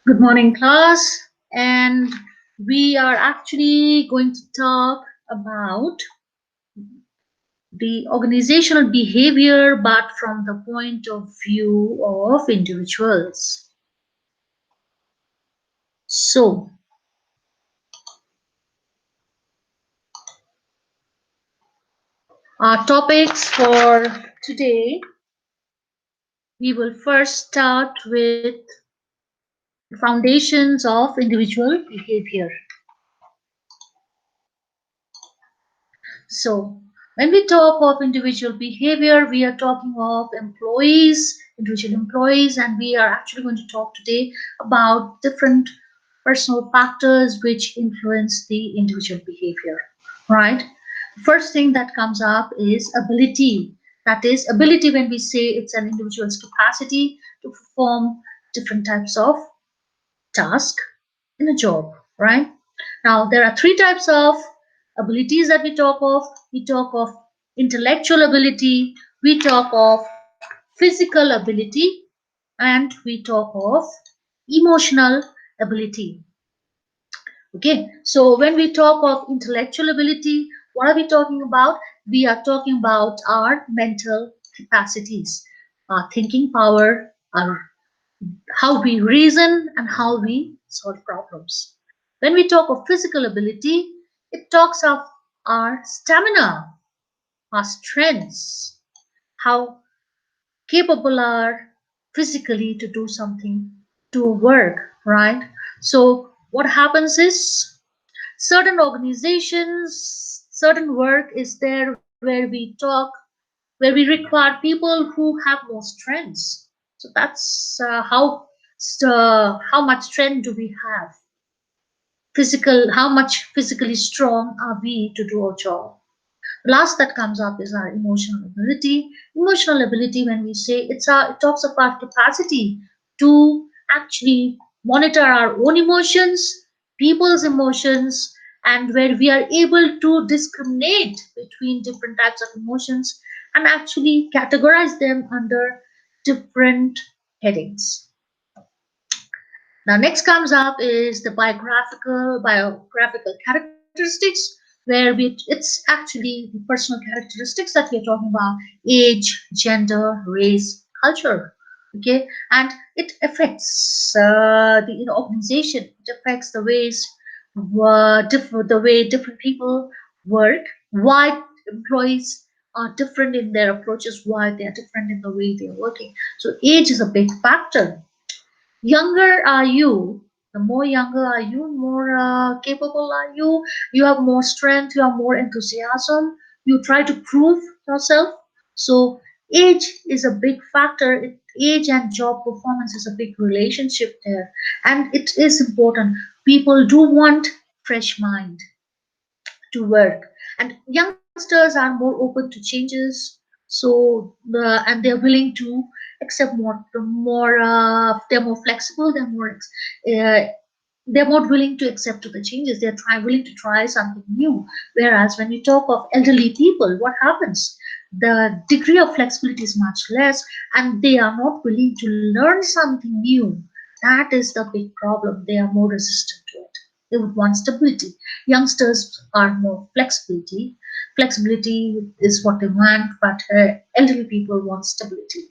Good morning, class. And we are actually going to talk about the organizational behavior, but from the point of view of individuals. So, our topics for today, we will first start with the foundations of individual behavior. So, when we talk of individual behavior, we are talking of employees, individual employees, and we are actually going to talk today about different personal factors which influence the individual behavior, right? First thing that comes up is ability. That is, ability when we say it's an individual's capacity to perform different types of task in a job, right? Now, there are three types of abilities that we talk of. We talk of intellectual ability, we talk of physical ability, and we talk of emotional ability. Okay, so when we talk of intellectual ability, what are we talking about? We are talking about our mental capacities, our thinking power, our how we reason and how we solve problems. When we talk of physical ability, it talks of our stamina, our strengths, how capable are physically to do something, to work, right? So what happens is certain organizations, certain work is there where we talk, where we require people who have more strengths. So that's how much strength do we have? How much physically strong are we to do our job? Last that comes up is our emotional ability. Emotional ability, when we say it talks about capacity to actually monitor our own emotions, people's emotions, and where we are able to discriminate between different types of emotions and actually categorize them under different headings. Now, next comes up is the biographical characteristics, where it's actually the personal characteristics that we are talking about: age, gender, race, culture. Okay, and it affects the organization. It affects the way different people work. Why employees are different in their approaches. Why they are different in the way they are working. So, age is a big factor. Younger are you, the more younger are you, more capable are you, you have more strength, you have more enthusiasm, you try to prove yourself. So age is a big factor. Age and job performance is a big relationship there, and it is important. People do want fresh mind to work, and youngsters are more open to changes. So and they're willing to accept they're more flexible, uh, they're more willing to accept to the changes. Willing to try something new. Whereas when you talk of elderly people, what happens? The degree of flexibility is much less, and they are not willing to learn something new. That is the big problem. They are more resistant to it. They would want stability. Youngsters are more flexibility. Flexibility is what they want, but elderly people want stability.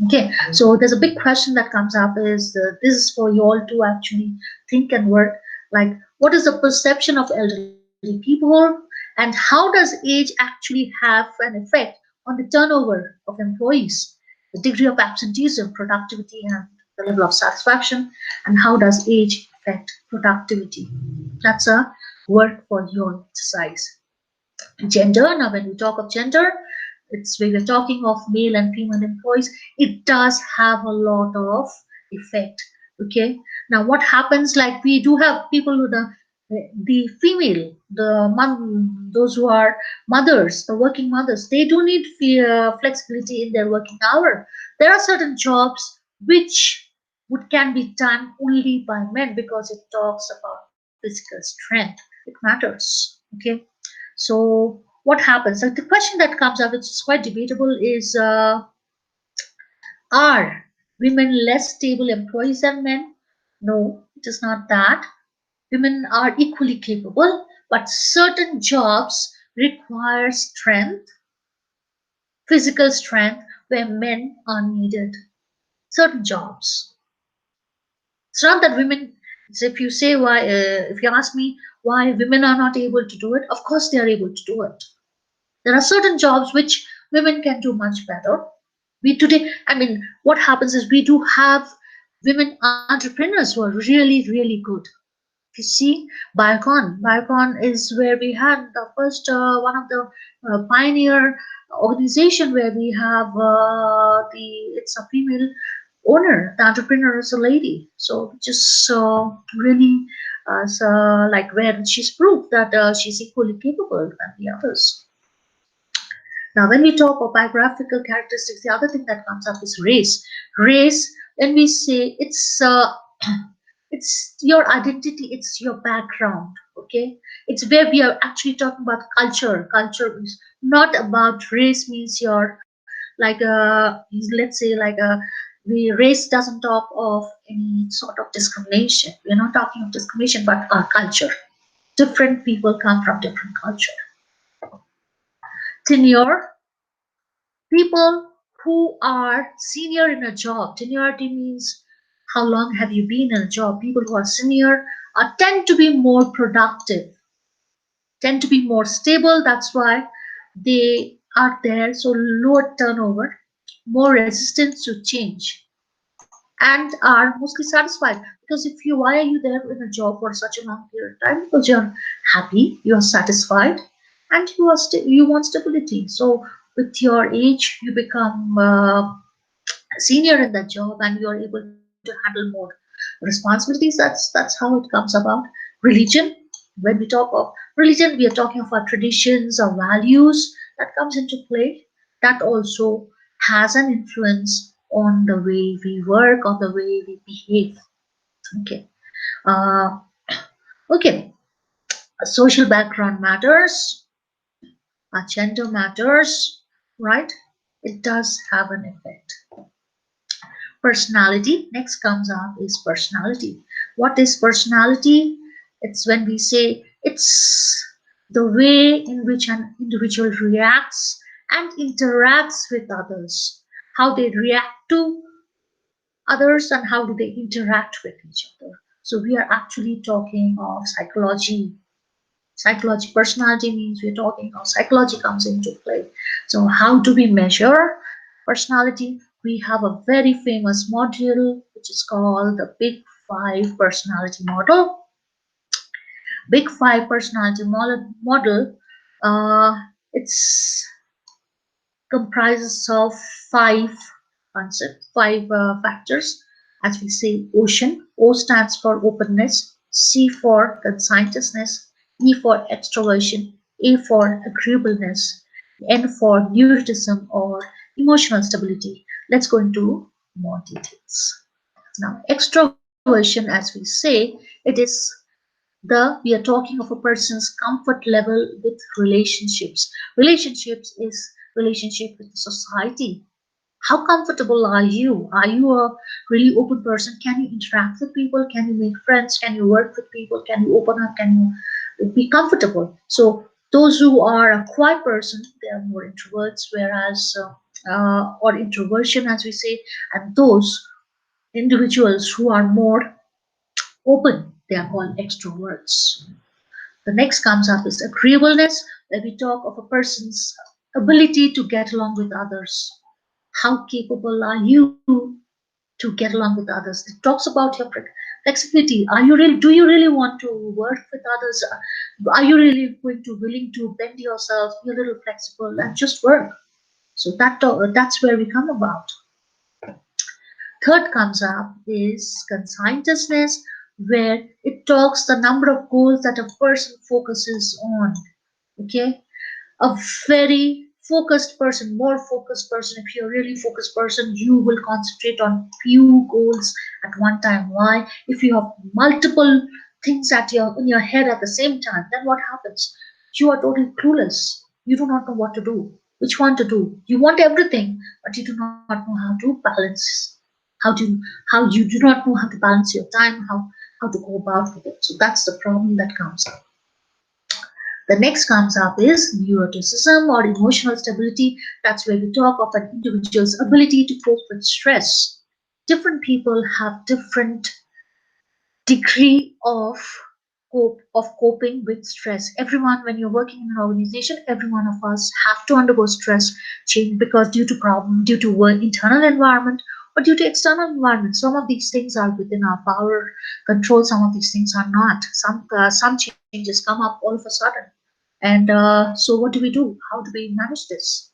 Okay, so there's a big question that comes up is this is for you all to actually think and work. Like, what is the perception of elderly people, and how does age actually have an effect on the turnover of employees, the degree of absenteeism, productivity, and the level of satisfaction, and how does age affect productivity? That's a work for your exercise. Gender, now when we talk of gender, it's when we're talking of male and female employees, it does have a lot of effect. Okay, now what happens, like we do have people with the female, those who are mothers, the working mothers, they do need flexibility in their working hour. There are certain jobs which would can be done only by men because it talks about physical strength. It matters. Okay, so what happens? Like the question that comes up, which is quite debatable, is are women less stable employees than men? No, it is not that. Women are equally capable, but certain jobs require strength, physical strength, where men are needed. Certain jobs. It's not that women, if you say why, if you ask me why women are not able to do it, of course they are able to do it. There are certain jobs which women can do much better. We today, I mean, what happens is we do have women entrepreneurs who are really good. You see, Biocon is where we had the first one of the pioneer organization where we have the it's a female owner. The entrepreneur is a lady, so just really so like where she's proved that she's equally capable than the others. Now, when we talk of biographical characteristics, the other thing that comes up is race. Race, when we say it's your identity, it's your background. Okay, it's where we are actually talking about culture. Culture is not about race. Means your like let's say like the race doesn't talk of any sort of discrimination. We're not talking of discrimination, but our culture. Different people come from different culture. Tenure, people who are senior in a job. Seniority means how long have you been in a job. People who are senior tend to be more productive, tend to be more stable. That's why they are there. So lower turnover, more resistance to change, and are mostly satisfied. Because if you why are you there in a job for such a long period of time? Because you're happy, you're satisfied, and you want stability. So with your age, you become senior in that job, and you're able to handle more responsibilities. That's how it comes about. Religion, when we talk of religion, we are talking of our traditions, our values that comes into play. That also has an influence on the way we work, on the way we behave. Okay. uh, okay, social background matters, gender matters, right? It does have an effect. Personality, next comes up is personality. What is personality? It's when we say it's the way in which an individual reacts and interacts with others, how they react to others and how do they interact with each other. So we are actually talking of psychology. Psychology, personality means we're talking of psychology comes into play. So how do we measure personality? We have a very famous module which is called the Big Five personality model. Big Five personality model. It's comprises of five concepts, five factors. As we say, ocean. O stands for openness, C for conscientiousness, E for extroversion, A for agreeableness, N for neuroticism or emotional stability. Let's go into more details. Now, extroversion, as we say, it is we are talking of a person's comfort level with relationships. Relationships is relationship with society. How comfortable are you? Are you a really open person? Can you interact with people? Can you make friends? Can you work with people? Can you open up? Can you be comfortable? So those who are a quiet person, they are more introverts, whereas or introversion, as we say, and those individuals who are more open, they are called extroverts. The next comes up is agreeableness, where we talk of a person's ability to get along with others. How capable are you to get along with others? It talks about your flexibility. Are you really? Do you really want to work with others? Are you really going to willing to bend yourself, be a little flexible, and just work? So that's where we come about. Third comes up is conscientiousness, where it talks the number of goals that a person focuses on. Okay, a very focused person, more focused person. If you're a really focused person, you will concentrate on few goals at one time. Why? If you have multiple things at your in your head at the same time, then what happens? You are totally clueless. You do not know what to do, which one to do. You want everything, but you do not know how to balance. how to how you do not know how to balance your time, how to go about with it. So that's the problem that comes up. The next comes up is neuroticism or emotional stability. That's where we talk of an individual's ability to cope with stress. Different people have different degree of coping with stress. Everyone, when you're working in an organization, every one of us have to undergo stress change because due to problem, due to work, internal environment or due to external environment. Some of these things are within our power control. Some of these things are not. Some changes come up all of a sudden. And so, what do we do? How do we manage this?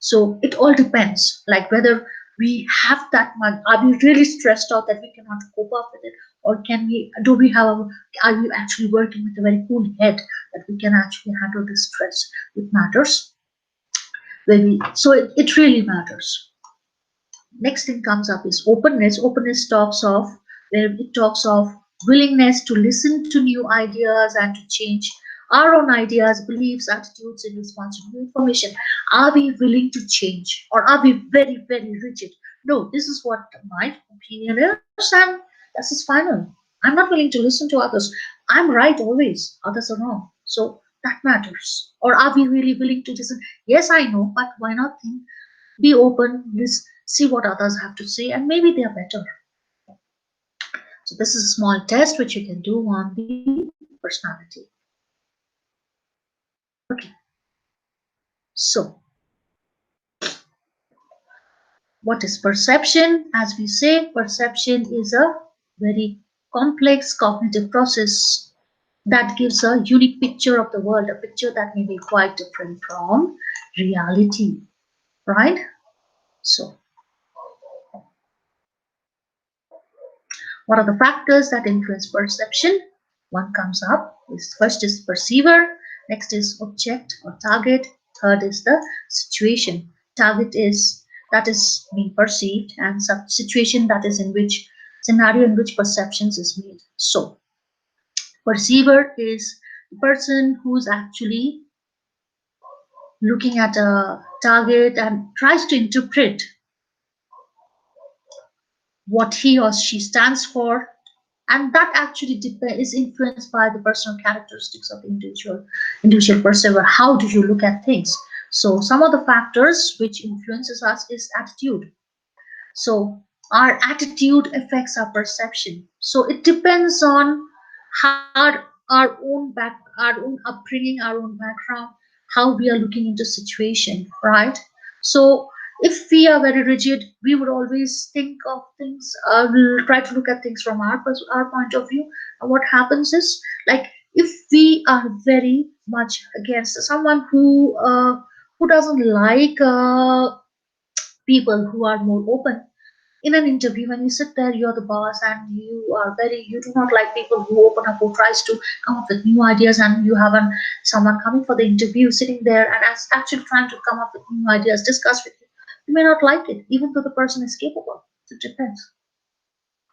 So it all depends, like whether we have that much. Are we really stressed out that we cannot cope up with it, or can we? Do we have? Are we actually working with a very cool head that we can actually handle this stress? It matters. So it really matters. Next thing comes up is openness. Openness talks of where it talks of willingness to listen to new ideas and to change our own ideas, beliefs, attitudes in response to new information. Are we willing to change or are we very, very rigid? No, this is what my opinion is, and this is final. I'm not willing to listen to others. I'm right always, others are wrong. So that matters. Or are we really willing to listen? Yes, I know, but why not think? Be open, see what others have to say, and maybe they are better. So this is a small test which you can do on the personality. Okay, so what is perception? As we say, perception is a very complex cognitive process that gives a unique picture of the world, a picture that may be quite different from reality, right? So what are the factors that influence perception? One comes up. First is perceiver, next is object or target, third is the situation. Target is that is being perceived, and situation that is in which scenario in which perceptions is made. So perceiver is the person who's actually looking at a target and tries to interpret what he or she stands for, and that actually is influenced by the personal characteristics of the individual perceiver. How do you look at things? So some of the factors which influences us is attitude. So our attitude affects our perception. So it depends on our own upbringing, our own background, how we are looking into situation, right? So if we are very rigid, we would always think of things. We'll try to look at things from our point of view. And what happens is, like, if we are very much against someone who doesn't like people who are more open, in an interview when you sit there, you're the boss and you do not like people who open up, who tries to come up with new ideas, and you have someone coming for the interview sitting there and actually trying to come up with new ideas, discuss with you. You may not like it even though the person is capable. It depends.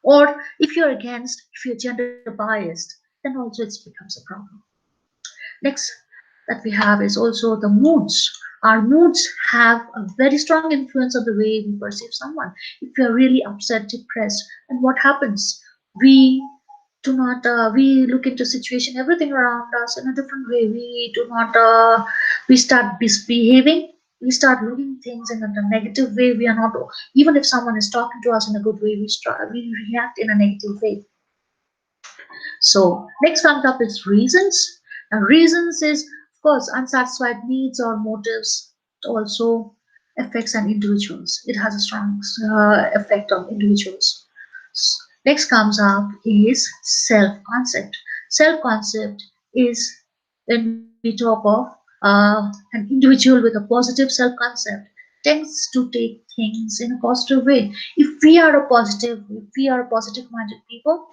Or if you're gender biased, then also it becomes a problem. Next that we have is also the moods. Our moods have a very strong influence on the way we perceive someone. If we are really upset, depressed, and what happens? We we look into situation, everything around us in a different way. We do not, we start misbehaving. We start looking things in a negative way. We are not, even if someone is talking to us in a good way, we react in a negative way. So next comes up is reasons. Now reasons is of course unsatisfied needs or motives also affects an individuals. It has a strong effect on individuals. Next comes up is self-concept. Self-concept is when we talk of an individual with a positive self-concept tends to take things in a positive way. If we are a positive minded people,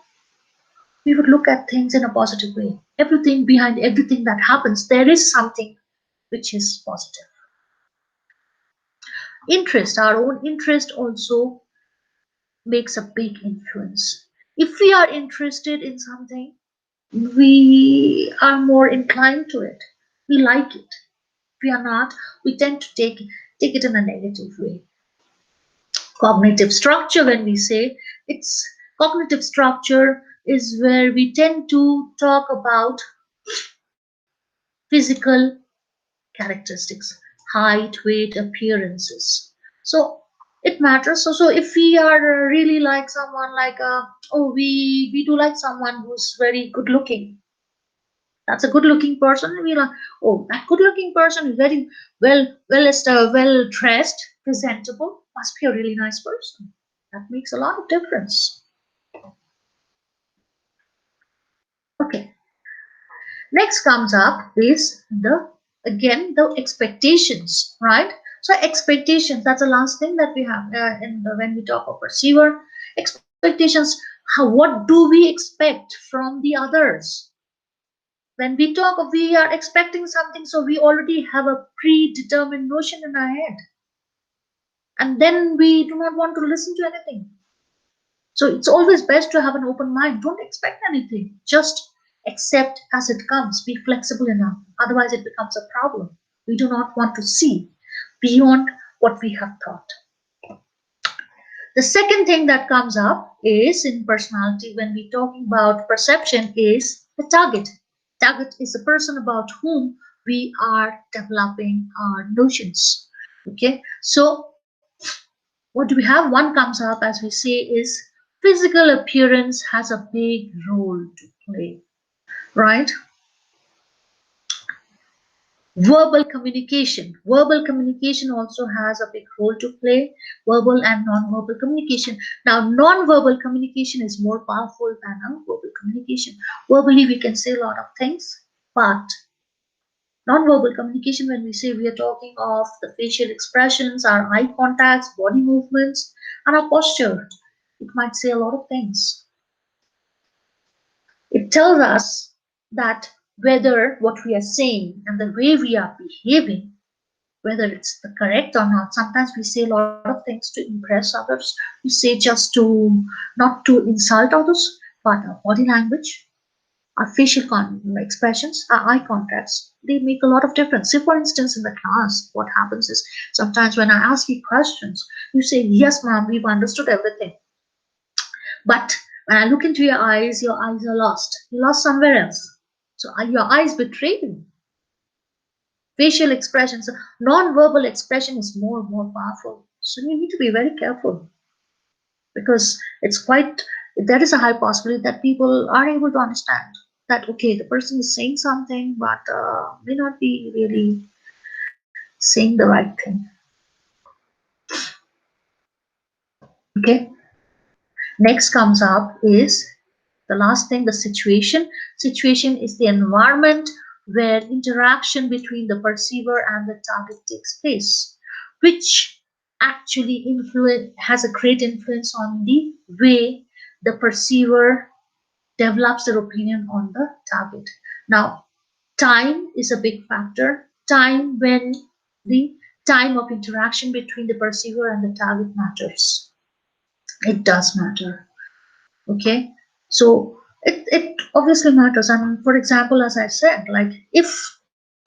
we would look at things in a positive way. Everything behind everything that happens, there is something which is positive. Interest, our own interest also makes a big influence. If we are interested in something, we are more inclined to it. We like it. If we are not, we tend to take it in a negative way. Cognitive structure, when we say it's cognitive structure, is where we tend to talk about physical characteristics, height, weight, appearances. So it matters. So if we are really like someone like oh, we do like someone who's very good looking. That's a good looking person. We like, oh, that good looking person is very well dressed, presentable, must be a really nice person. That makes a lot of difference. Okay. Next comes up is the again the expectations, right? So expectations, that's the last thing that we have when we talk of perceiver. Expectations, what do we expect from the others? When we talk of we are expecting something, so we already have a predetermined notion in our head, and then we do not want to listen to anything. So it's always best to have an open mind. Don't expect anything. Just accept as it comes. Be flexible enough. Otherwise, it becomes a problem. We do not want to see beyond what we have thought. The second thing that comes up is in personality when we're talking about perception is the target. Target is the person about whom we are developing our notions. Okay, so what do we have? One comes up, as we say, is physical appearance has a big role to play, right? Verbal communication also has a big role to play. Verbal and non-verbal communication. Now non-verbal communication is more powerful than verbal communication. Verbally we can say a lot of things, but non-verbal communication, when we say, we are talking of the facial expressions, our eye contacts, body movements, and our posture. It might say a lot of things. It tells us that whether what we are saying and the way we are behaving, whether it's the correct or not. Sometimes we say a lot of things to impress others. We say just to not to insult others, but our body language, our facial expressions, our eye contacts, they make a lot of difference. Say, for instance, in the class, what happens is sometimes when I ask you questions, you say, yes, ma'am, we've understood everything. But when I look into your eyes are lost. You're lost somewhere else. So your eyes betray you. Facial expressions, non-verbal expression is more powerful. So you need to be very careful because it's quite, there is a high possibility that people are able to understand that, okay, the person is saying something, but may not be really saying the right thing. Okay. Next comes up is the last thing, the situation. Situation is the environment where interaction between the perceiver and the target takes place, which actually has a great influence on the way the perceiver develops their opinion on the target. Now, time is a big factor. Time, when the time of interaction between the perceiver and the target matters. It does matter. Okay, so it obviously matters. And for example, as I said, like if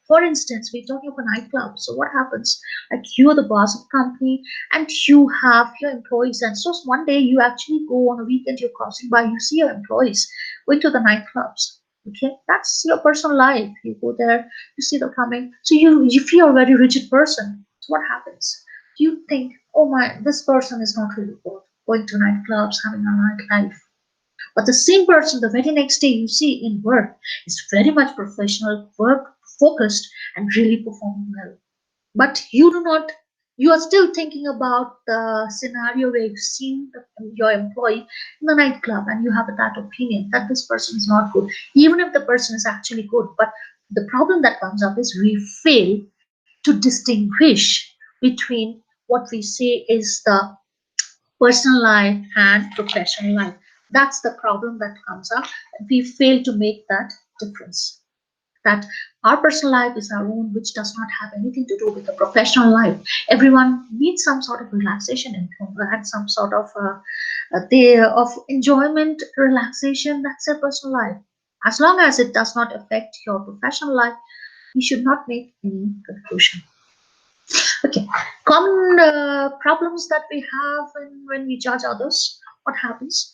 for instance we're talking of a nightclub, so what happens, like you're the boss of the company and you have your employees, and so one day you actually go on a weekend, you're crossing by, you see your employees going to the nightclubs. Okay, that's your personal life. You go there, you see them coming, so if you're a very rigid person, so what happens, you think, oh my, this person is not really good going to nightclubs, having a nightlife. But the same person the very next day you see in work is very much professional, work focused, and really performing well. But you do not, you are still thinking about the scenario where you've seen your employee in the nightclub and you have that opinion that this person is not good, even if the person is actually good. But the problem that comes up is we fail to distinguish between what we say is the personal life and professional life. That's the problem that comes up. We fail to make that difference. That our personal life is our own, which does not have anything to do with the professional life. Everyone needs some sort of relaxation and some sort of day of enjoyment, relaxation. That's their personal life. As long as it does not affect your professional life, you should not make any conclusion. Okay, common problems that we have when we judge others. What happens?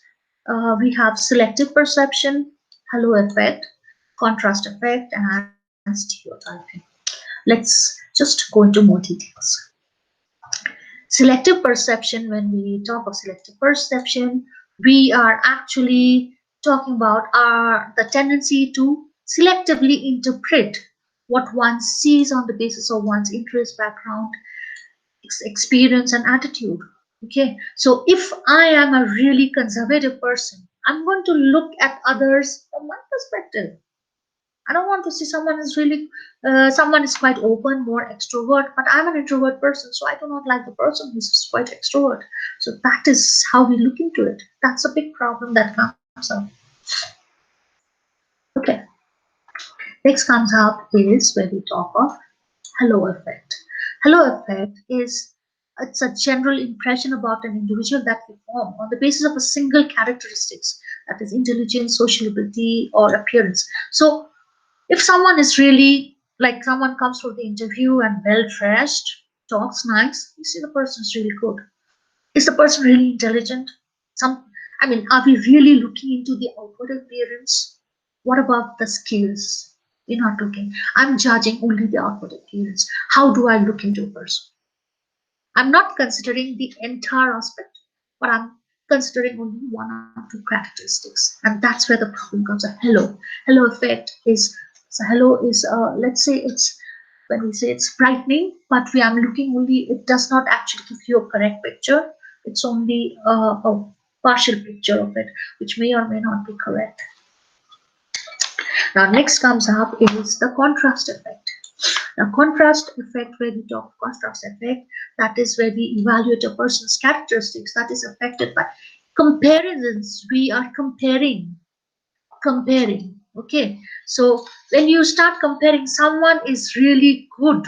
We have selective perception, halo effect, contrast effect, and stereotyping. Let's just go into more details. Selective perception, when we talk of selective perception, we are actually talking about the tendency to selectively interpret what one sees on the basis of one's interest, background, experience, and attitude. Okay, so if I am a really conservative person, I'm going to look at others from my perspective. I don't want to see someone is really, someone is quite open, more extrovert, but I'm an introvert person, so I do not like the person who's quite extrovert. So that is how we look into it. That's a big problem that comes up. Okay, next comes up is where we talk of halo effect. Halo effect is it's a general impression about an individual that we form on the basis of a single characteristics, that is intelligence, sociability, or appearance. So if someone is really like someone comes for the interview and well dressed, talks nice, you see the person is really good. Is the person really intelligent? Some, I mean, are we really looking into the outward appearance? What about the skills? We're not looking. I'm judging only the outward appearance. How do I look into a person? I'm not considering the entire aspect, but I'm considering only one or two characteristics, and that's where the problem comes. A hello effect is, so hello is let's say it's, when we say it's frightening, but we are looking only. It does not actually give you a correct picture. It's only a partial picture of it, which may or may not be correct. Now, next comes up is the contrast effect. Now, contrast effect, where we talk contrast effect, that is where we evaluate a person's characteristics that is affected by comparisons. We are comparing. Okay, so when you start comparing, someone is really good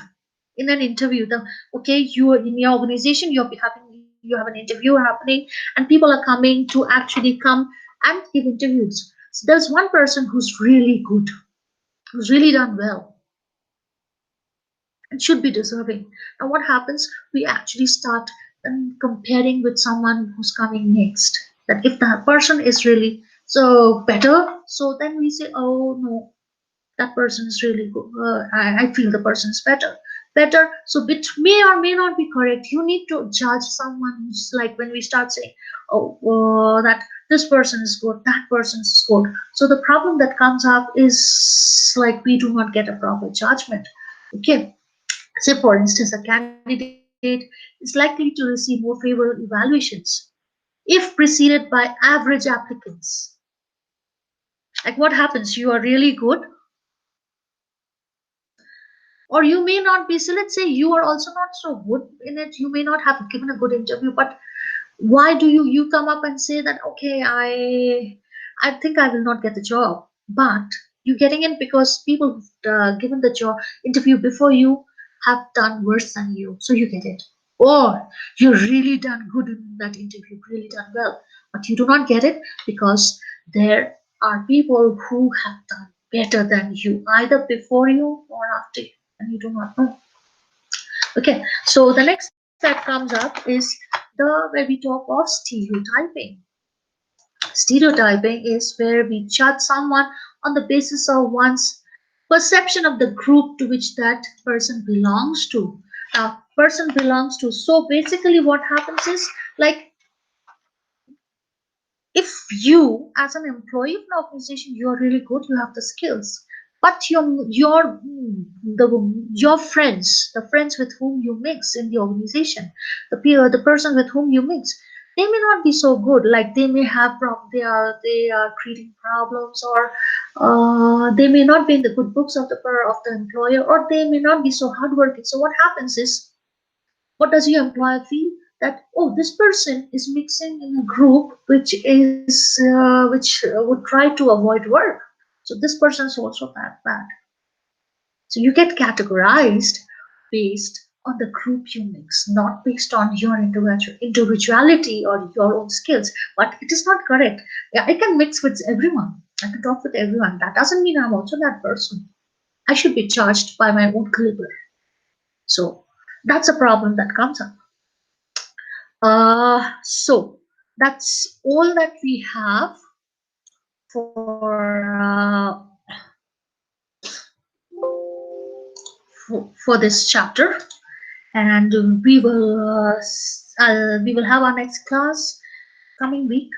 in an interview. Okay, you are in your organization, you have an interview happening, and people are coming to actually come and give interviews. So there's one person who's really good, who's really done well and should be deserving. Now, what happens? We actually start comparing with someone who's coming next. That if that person is really so better, so then we say, oh no, that person is really good. I feel the person is better. So it may or may not be correct. You need to judge someone who's like, when we start saying, oh, that this person is good, that person is good. So the problem that comes up is like we do not get a proper judgment. Okay. Say, for instance, a candidate is likely to receive more favorable evaluations if preceded by average applicants. Like, what happens? You are really good, or you may not be. So, let's say you are also not so good in it. You may not have given a good interview, but why do you come up and say that, okay, I think I will not get the job, but you're getting it because people who've given the job interview before you have done worse than you, so you get it. Or you really done good in that interview, really done well, but you do not get it because there are people who have done better than you, either before you or after you, and you do not know. Okay, so the next that comes up is where we talk of stereotyping. Stereotyping is where we judge someone on the basis of one's perception of the group to which that person belongs to. Now, person belongs to. So basically, what happens is, like, if you as an employee of an organization, you are really good, you have the skills, but your friends, the friends with whom you mix in the organization, the person with whom you mix, they may not be so good. Like, they may have they are creating problems, or they may not be in the good books of the employer, or they may not be so hardworking. So what happens is, what does your employer feel? That, oh, this person is mixing in a group which would try to avoid work, so this person is also bad. So you get categorized based on the group you mix, not based on your individuality or your own skills. But it is not correct. Yeah, I can mix with everyone, I can talk with everyone. That doesn't mean I'm also that person. I should be charged by my own caliber. So That's a problem that comes up. So that's all that we have for for this chapter, and we will have our next class coming week.